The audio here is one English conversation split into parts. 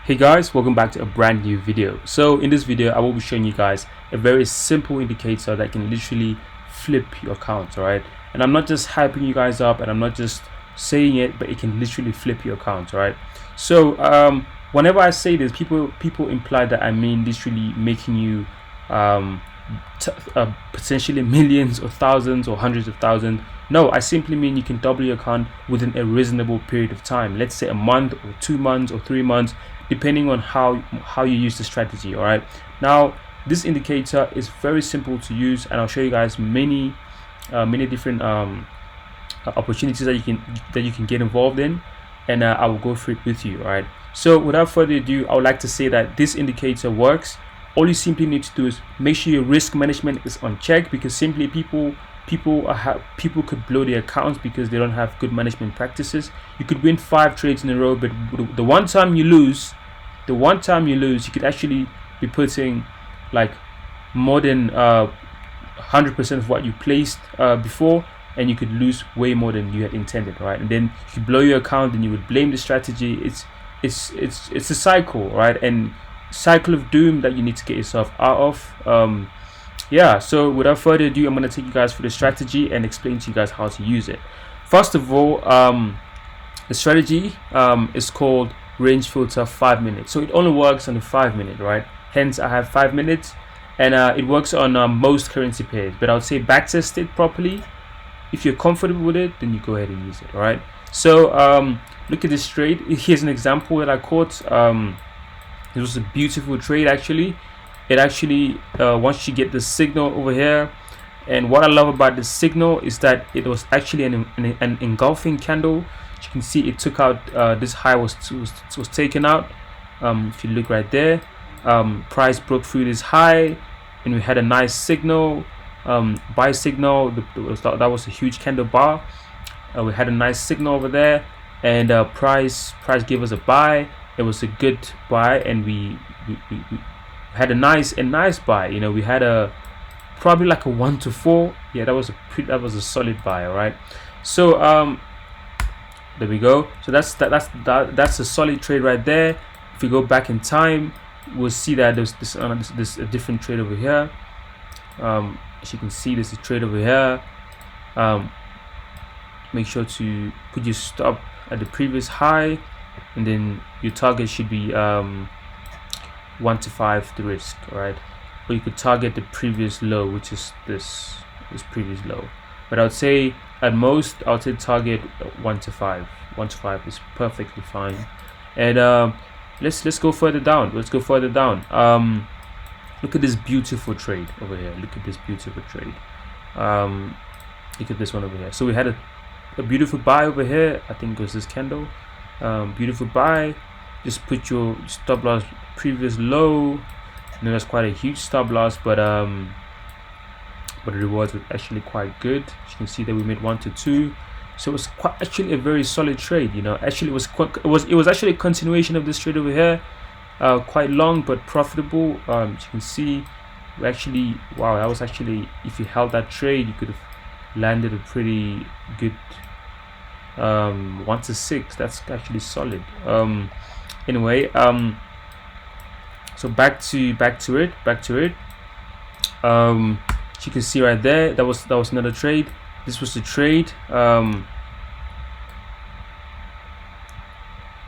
Hey guys, welcome back to a brand new video. So in this video I will be showing you guys a very simple indicator that can literally flip your account. All right, and I'm not just hyping you guys up and I'm not just saying it, but it can literally flip your account. All right, so whenever I say this, people imply that I mean literally making you potentially millions or thousands or hundreds of thousands. No, I simply mean you can double your account within a reasonable period of time. Let's say a month or 2 months or 3 months, depending on how you use the strategy. All right, now this indicator is very simple to use, and I'll show you guys many different opportunities that you can get involved in, and I will go through it with you. All right, so without further ado, I would like to say that this indicator works. All you simply need to do is make sure your risk management is on check, because simply people could blow their accounts because they don't have good management practices. You could win 5 trades in a row, but the one time you lose, you could actually be putting like more than 100% of what you placed before, and you could lose way more than you had intended, right? And then you could blow your account and you would blame the strategy. It's a cycle, right? And cycle of doom that you need to get yourself out of. Yeah, so without further ado, I'm going to take you guys through the strategy and explain to you guys how to use it. First of all, the strategy is called range filter 5 minutes. So it only works on the 5 minute, right? Hence I have 5 minutes, and it works on most currency pairs, but I would say backtest it properly. If you're comfortable with it, then you go ahead and use it. All right, so look at this trade. Here's an example that I caught. It was a beautiful trade actually. It actually once you get the signal over here, and what I love about the signal is that it was actually an engulfing candle. As you can see, it took out this high was taken out. If you look right there, price broke through this high, and we had a nice signal, buy signal. That was a huge candle bar. We had a nice signal over there, and price gave us a buy. It was a good buy, and we had a nice buy. You know, we had a probably like a 1 to 4. Yeah, that was a solid buy. All right, so there we go. So that's a solid trade right there. If we go back in time, we'll see that there's this a different trade over here. As you can see, there's a trade over here. Make sure to put your stop at the previous high, and then your target should be 1 to 5 the risk. All right, or you could target the previous low, which is this previous low, but I would say at most I would say target 1 to 5. 1 to 5 is perfectly fine. And let's go further down. Look at this beautiful trade over here. Look at this beautiful trade. Look at this one over here. So we had a beautiful buy over here. I think it was this candle. Beautiful buy. Just put your stop loss previous low. I know that's quite a huge stop loss, but the rewards were actually quite good. As you can see that we made 1 to 2, so it was actually a very solid trade. You know, actually it was actually a continuation of this trade over here, quite long but profitable. As you can see, we actually, wow, that was actually, if you held that trade, you could have landed a pretty good 1 to 6. That's actually solid. Anyway, so back to it. As you can see right there, that was another trade. This was the trade. Give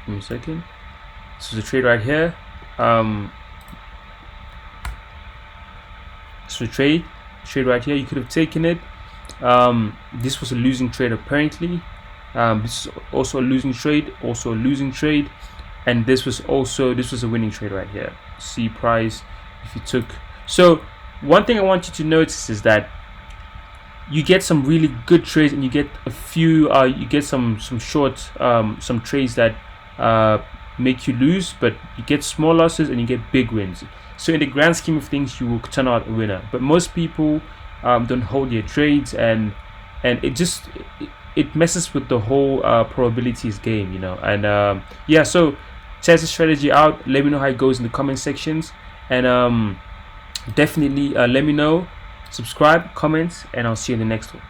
me a second. This was a trade right here. This was a trade right here. You could have taken it. This was a losing trade apparently. This is also a losing trade, and this was a winning trade right here. See price, if you took. So one thing I want you to notice is that you get some really good trades, and you get a few you get some short some trades that make you lose, but you get small losses and you get big wins. So in the grand scheme of things, you will turn out a winner, but most people don't hold their trades, and it messes with the whole probabilities game, you know. And yeah, so test the strategy out. Let me know how it goes in the comment sections, and definitely let me know, subscribe, comment, and I'll see you in the next one.